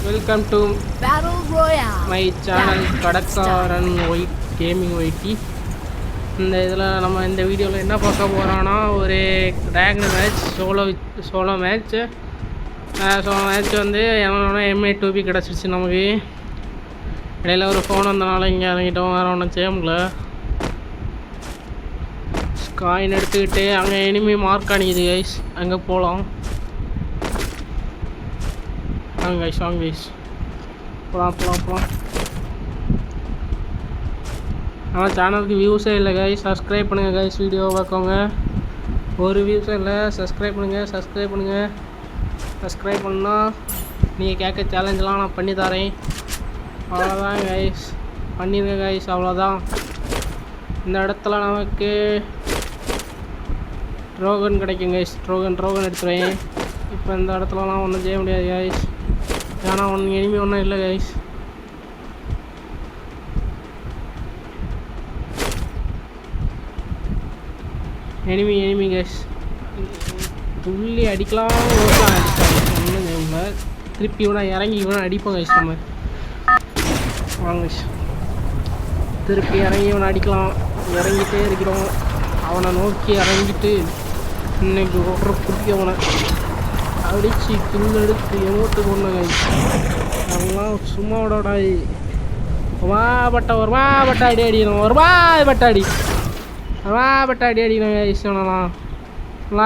Welcome to Battle Royale. My channel கடக்காரன் white gaming ஒயிட்டி. இந்த இதில் நம்ம இந்த வீடியோவில் என்ன பார்க்க போகிறோன்னா, ஒரு டிராகன் மேட்ச் சோலோ மேட்ச் வந்து என்னென்னா MA2B கிடச்சிருச்சு நமக்கு. இடையில் ஒரு ஃபோன் வந்தனால இங்கே இறங்கிட்டோம், வேறு ஒன்றும் செய்ய முடியல. காயின் எடுத்துக்கிட்டு அங்கே எனிமி மார்க் அணிக்குது கைஸ், அங்கே போகலாம். வாங்க கைஸ் போகலாம். ஆனால் சேனலுக்கு வியூஸே இல்லை கைஸ், சப்ஸ்கிரைப் பண்ணுங்கள் கைஸ். வீடியோ பார்க்கோங்க, ஒரு வியூஸும் இல்லை. சப்ஸ்கிரைப் பண்ணுங்கள். சப்ஸ்கிரைப் பண்ணால் நீங்கள் கேட்க சேலஞ்செலாம் நான் பண்ணி தரேன். அவ்வளோதான் கைஸ், பண்ணிடுங்க கைஸ், அவ்வளோதான். இந்த இடத்துல நமக்கு ட்ரோகன் கிடைக்கும் கைஸ். ட்ரோகன் எடுத்துருவேன். இப்போ இந்த இடத்துலலாம் ஒன்றும் செய்ய முடியாது கைஸ், ஏன்னா எனிமி ஒன்றும் இல்லை கைஸ். எனிமி கைஸ், துள்ளி அடிக்கலாம் ஒன்றும் செய்யல. திருப்பி இறங்கி அடிப்போம் கைஸ். நம்ம வாங்க கைஸ், திருப்பி இறங்கி அடிக்கலாம். இறங்கிட்டே இருக்கிறோம், அவனை நோக்கி இறங்கிட்டு இன்னைக்கு ஒரு குட்டி அவனை அடித்து கில் எடுத்து எமோட்டு கொண்டாங்க. அவங்களாம் சும்மா விடாடாய். ஒரு மாபட்ட அடி அடிக்கணும், கைஸ்லாம்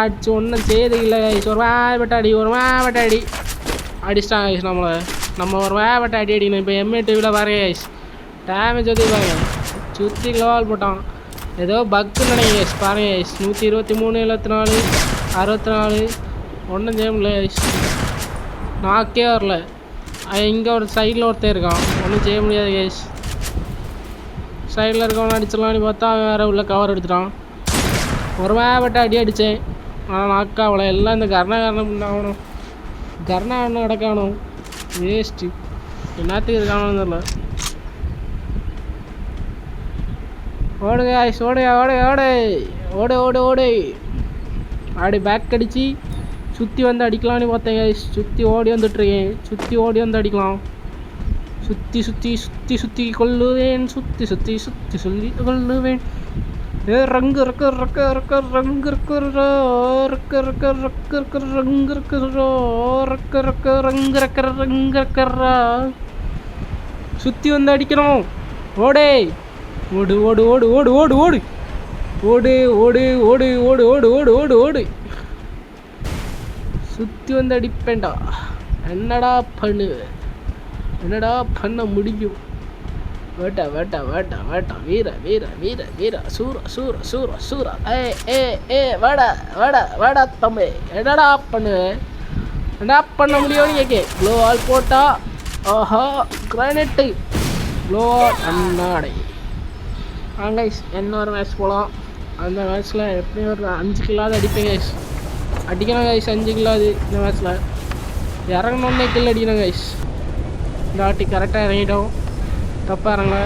அடிச்சு ஒன்றும் செய்யறது இல்லை கைஸ். ஒரு மாபட்ட அடி அடிச்சிட்டாங்க கைஸ். நம்ம ஒரு மாபட்ட அடி அடிக்கணும். இப்போ MA2Bல பாருங்க கைஸ், டேமேஜ் வந்து பாருங்க, சுற்றி கிலோவால் போட்டான். ஏதோ பக்குன்னு நினைங்க கைஸ். பாருங்க கைஸ், 123, 74, 64 ஒன்றும் செய்ய முடியல கைஸ். நாக்கே வரல. இங்கே ஒரு சைடில் ஒருத்தர் இருக்கான், ஒன்றும் செய்ய முடியாது கைஸ். சைடில் இருக்கவன அடிச்சிடலான்னு பார்த்தா வேறு உள்ள கவர் எடுத்துட்டான். ஒரு மேபட்ட அடி அடித்தேன், ஆனால் நாக்கா அவ்வளோ. எல்லாம் இந்த கர்ணம் கிடக்கானும் வேஸ்ட்டு. என்னத்துக்கு இருக்கானு தெரியல. ஓடுங்க கைஸ், ஓடு. அப்படி பேக் அடித்து சுற்றி வந்து அடிக்கலான்னு பார்த்தேன் கைஸ். சுற்றி ஓடி அடிக்கலாம். சுற்றி கொள்ளுவேன். சுற்றி சொல்லி கொள்ளுவேன். ரங்கு சுற்றி வந்து அடிக்கணும். ஓடு. சுற்றி வந்து அடிப்பேன்டா. என்னடா பண்ண முடியும்? வேட்டா வீர சூரா. வேடா தம்பி, என்னடா பண்ண முடியும்னு கேட்க. க்ளோ ஆல் போட்டா, ஆஹா கிரானைட்டு க்ளோ ஆல் அண்ணாடை. வாங்க கைஸ், இன்னொரு மேட்ச் போகலாம். அந்த மேட்ச்சில் எப்படியும் ஒரு 5 கில்லாவது அடிப்பேன் கைஸ். அடிக்கணும் கைஸ், 5 கில்லாவது இந்த மேட்ச்சில். இறங்கணுன்னே கில் அடிக்கணும் கைஸ். இந்த வாட்டி கரெக்டாக இறங்கிட்டோம், தப்பாக இறங்கல.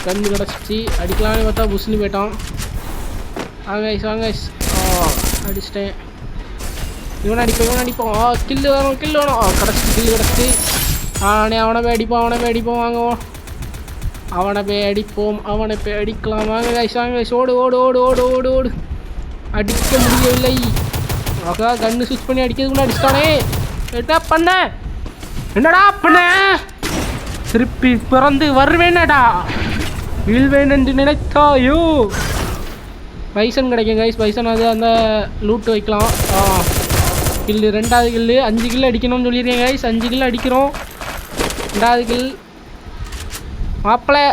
கன்று கிடச்சிச்சு, அடிக்கலான்னு பார்த்தா புஷ்னு போயிட்டான். வாங்க கைஸ். அடிச்சிட்டேன். இவனை அடிப்போம். கில்லு வேணும். கில்லு கிடச்சி. அவனை போய் அடிப்போம். வாங்க, அவனை போய் அடிக்கலாம். வாங்க கைஸ், ஓடு. அடிக்க முடியவில்லை. ஆகா, கன்று ஸ்விட்ச் பண்ணி அடிக்கிறதுக்குள்ள அடிச்சிட்டானே. என்னடா பண்ண? திருப்பி பிறந்து வருவேனடா, வீழ்வேன் என்று நினைத்தாயோ? பைசன் கிடைக்கும் கைஸ். பைசன் அது அந்த லூட்டு வைக்கலாம். கில்லு, 2வது கில்லு. 5 கில்லு அடிக்கணும்னு சொல்லியிருக்கேன் கைஸ். 5 கில்லு அடிக்கிறோம். 2வது கில் மாப்பிள்ளை.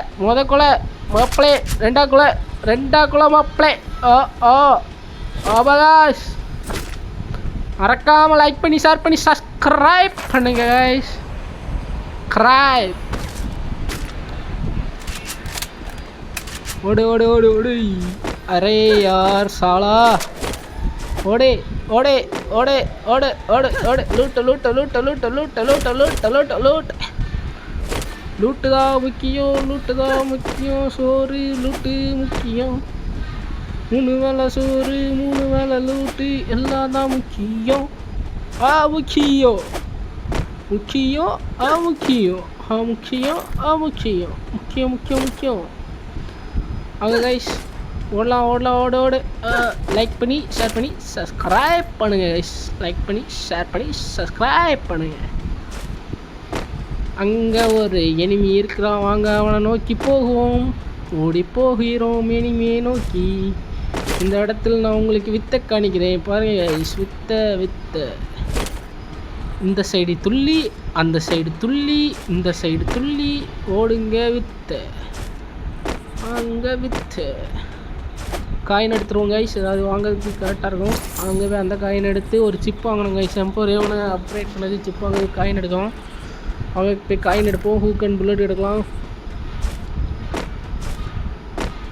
கொலை மாப்பிள்ளை. 2 கொலை மாப்பிள்ளை. ஆபாகாஷ். மறக்காமல் லைக் பண்ணி, ஷேர் பண்ணி, சப்ஸ்கிரைப் பண்ணுங்க கைஸ். ஓடு. அரே யார் சாலா, ஓடு. லூட்டு தான் முக்கியம். சோறு லூட்டு முக்கியம். 3 வேளை சோறு 3 வேளை லூட்டு எல்லாம் தான் முக்கியம். முக்கியம் முக்கியம் முக்கியம் முக்கியம் முக்கியம் முக்கியம் முக்கியம் முக்கியம். அவங்க கைஸ் ஓடலாம் ஓடலாம் ஓட ஓடு. லைக் பண்ணி ஷேர் பண்ணி சப்ஸ்கிரைப் பண்ணுங்கள் கைஸ். லைக் பண்ணி ஷேர் பண்ணி சப்ஸ்கிரைப் பண்ணுங்கள். அங்கே ஒரு எனிமி இருக்கிறான், வாங்க அவனை நோக்கி போகுவோம். ஓடி போகிறோம் எனிமியை நோக்கி. இந்த இடத்துல நான் உங்களுக்கு வித்தை காணிக்கிறேன் பாருங்க கைஸ். வித்தை இந்த சைடு துள்ளி, அந்த சைடு துள்ளி, இந்த சைடு துள்ளி ஓடுங்க. வித்தை அங்கே வித்தை. காயின் எடுத்துருவோம் கைஸ். ஏதாவது வாங்கிறதுக்கு கரெக்டாக இருக்கும். அங்கே போய் அந்த காயின் எடுத்து ஒரு சிப் வாங்கணும் கைஸ். எம்போரியவனை அப்கிரேட் பண்ணது சிப் வாங்க காயின் எடுக்கும். அவங்க போய் காயின் எடுப்போம். ஹூக் அண்ட் புல்லட் எடுக்கலாம்.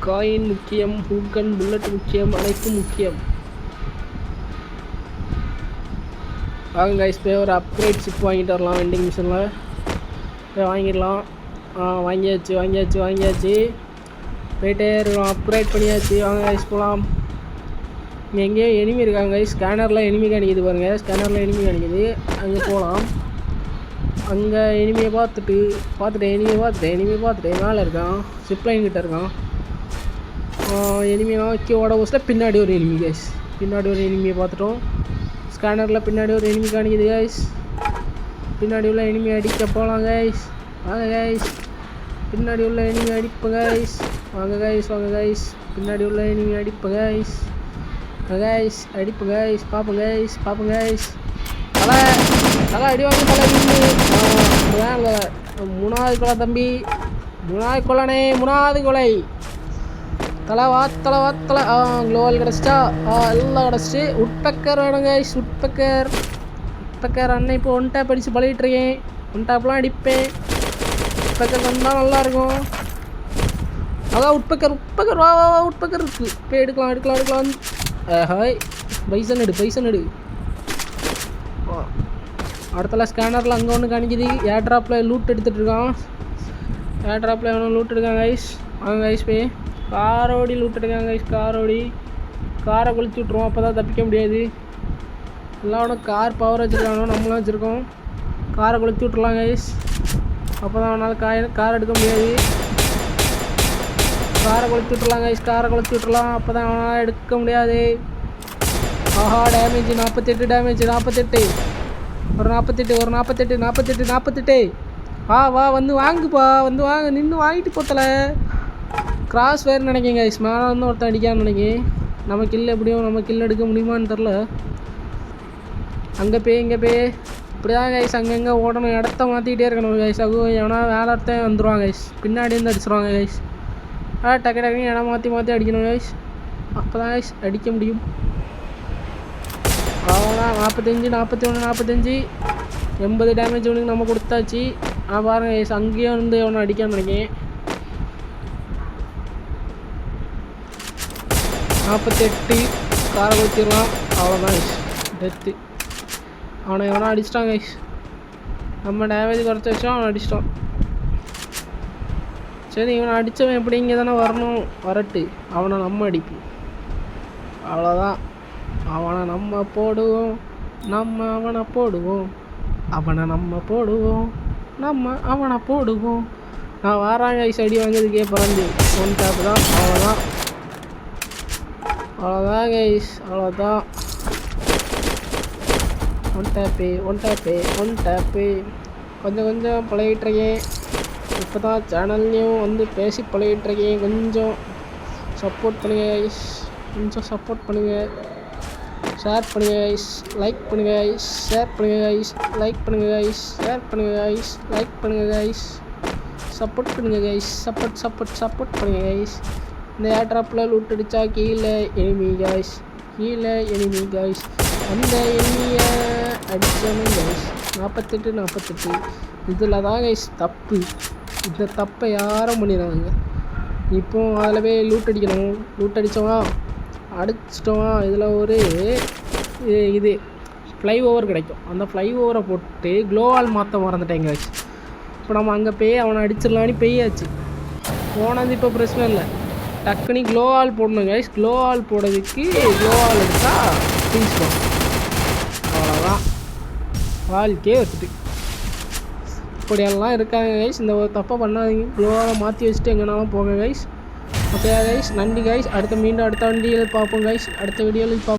காயின் முக்கியம், ஹூக் அண்ட் புல்லட் முக்கியம், அனைத்தும் முக்கியம். வாங்க கைஸ் போய் ஒரு அப்கிரேட் சிப் வாங்கிட்டு வரலாம். வெண்டிங் மிஷினில் போய் வாங்கிடலாம். வாங்கியாச்சு போயிட்டே இருக்கோம். அப்கிரேட் பண்ணியாச்சு. வாங்க கைஸ் போகலாம். இங்கே எங்கேயோ எனிமி இருக்காங்க கைஸ். ஸ்கேனரில் எனிமி காணிக்குது பாருங்கள். ஸ்கேனரில் எனிமி காணிக்குது. அங்கே போகலாம். அங்கே எனிமியை பார்த்துட்டேன் மேலே இருக்கான். சிப்லைன் கிட்ட இருக்கான். எனிமியை நோக்கி ஓட போஸ்ட்டில் பின்னாடி ஒரு எனிமி கைஸ். பின்னாடி ஒரு எனிமியை பார்த்துட்டோம். ஸ்கேனரில் பின்னாடி ஒரு எனிமி காணிக்குது கைஸ். பின்னாடி உள்ள எனிமி அடிக்க போகலாம் கைஸ். வாங்க கைஸ் பின்னாடி உள்ள எனிமி அடிப்போம் கைஸ். வாங்க கைஸ் பின்னாடி உள்ள எனிமி அடிப்போம் கைஸ். அடிப்போம் கைஸ். பார்ப்போம் கைஸ். தலை அடி வாங்க. தலை நின்று மூணாவது கொலை தம்பி. மூணாவது கொலை. தலை க்ளோவல் கிடச்சிட்டா. எல்லாம் கிடச்சிட்டு. உட்பக்கர் வேணும் கைஸ். உட்பக்கர் அண்ணன் இப்போ ஒன் டேப் அடித்து பழகிட்டுருக்கேன். ஒன் டேப்லாம் அடிப்பேன். உட்பக்கர் வந்தால் நல்லாயிருக்கும். அதான் உட்பக்கர் வா உட்பக்கர் இருக்குது. இப்போ எடுக்கலாம். ஹாய் பைசன் எடு. அடுத்தல ஸ்கேனரில் அங்கே ஒன்று காணிக்குது. ஏர் ட்ராப்பில் லூட் எடுத்துகிட்டு இருக்கான். ஏர் ட்ராப்பில் எவனோ லூட் எடுக்காங்க கைஸ். வாங்க கைஸ் போய் காரோடி லூட் எடுக்காங்க கைஸ். காரை கொளுத்தி விட்ருவோம். அப்போ தான் தப்பிக்க முடியாது. எல்லாம் அவனும் கார் பவர் வச்சுருக்கானோ, நம்மளும் வச்சுருக்கோம். காரை கொளுத்தி விட்ருலாம் கைஸ். அப்போ தான் அவனால் கார் எடுக்க முடியாது. காரை கொளுத்தி விட்ருலாம் கைஸ். அப்போ தான் அவனால் எடுக்க முடியாது. ஆஹா டேமேஜ் 48. ஒரு 48. வா வந்து வாங்குப்பா. நின்று வாங்கிட்டு போத்தல. கிராஸ் ஃபயர் நினைக்கிங்க கைஸ். மேலே வந்து ஒருத்தன் அடிக்கான்னு நினைக்கேன். நம்ம கில் எப்படியும் நம்ம கில் எடுக்க முடியுமான்னு தெரில. அங்கே போய் இப்படி தான் கைஸ். அங்கங்கே ஓடணும். இடத்த மாற்றிக்கிட்டே இருக்கணும் கைஸ். எவனா வேலை ஒருத்தன் வந்துடுவாங்க கைஸ். பின்னாடி இருந்து அடிச்சிடுவாங்க கைஸ். டக்கு இடம் மாற்றி அடிக்கணும் கைஸ். அப்போ தான் கைஸ் அடிக்க முடியும். அவ்வளோதான். 45 80 டேமேஜ் ஒன்று நம்ம கொடுத்தாச்சு. பாருங்க கைஸ் அங்கேயும் வந்து எவனை அடிக்கான்னு நினைக்கேன். 48 காரை கொளுத்திடலாம். அவ்வளோதான் கைஸ் டெத்து. அவனை எவனா அடிச்சிட்டான் கைஸ். நம்ம டேமேஜ் குறைச்சி வச்சோம். அவனை அடிச்சிட்டான். சரி இவனை அடித்தவன் எப்படி இங்கே தானே வரட்டு. அவனை நம்ம அடிப்போம். அவ்வளோதான். அவனை நம்ம போடுவோம். அவனை போடுவோம். நான் வாராங்க கைஸ். அடி வாங்கிறதுக்கே பறந்து ஒன் டேப் தான். அவ்வளோதான் கைஸ். One tape. கொஞ்சம் பழகிட்டுருக்கேன். இப்போ தான் சேனல்லையும் வந்து பேசி பழகிட்டுருக்கேன். கொஞ்சம் சப்போர்ட் பண்ணுங்கள் கைஸ். ஷேர் பண்ணுங்கள் கைஸ். லைக் பண்ணுங்கள் கைஸ். ஷேர் பண்ணுங்கள் கைஸ். சப்போர்ட் பண்ணுங்கள் கைஸ். சப்போர்ட் பண்ணுங்கள் கைஸ். இந்த ஏர் ட்ராப்பில் லூட் அடித்தா கீழே எனிமி கைஸ். அந்த எனிமியை அடிக்கணும் கைஸ். 48. இதில் தான் கைஸ் தப்பு. இந்த தப்பை யாரும் பண்ணிடுறாங்க. இப்போ அதில் போய் லூட் அடிக்கணும். அடிச்சிட்டோம். இதில் ஒரு இது ஃப்ளை ஓவர் கிடைக்கும். அந்த ஃப்ளை ஓவரை போட்டு க்ளோவால் மாற்ற மறந்துட்டேங்க கைஸ். இப்போ நம்ம அங்கே போய் அவனை அடிச்சிடலான்னு பெய்யாச்சு. போனது இப்போ பிரச்சனை இல்லை. டக்குனி க்ளோவால் போடணும் கைஸ். க்ளோவால் போடுறதுக்கு க்ளோவால் எடுத்தால் பீஸ் போகும். அவ்வளோதான். வாழ்க்கையே வச்சுட்டு இப்படியெல்லாம் இருக்காங்க கைஸ். இந்த ஒரு தப்பை பண்ணாதீங்க. க்ளோவால் மாற்றி வச்சுட்டு எங்கேனாலும் போங்க கைஸ். ஓகே கைஸ், நன்றி கைஸ். மீண்டும் அடுத்த வண்டியில் பார்ப்போம் கைஸ். அடுத்த வீடியோவில் பார்ப்போம்.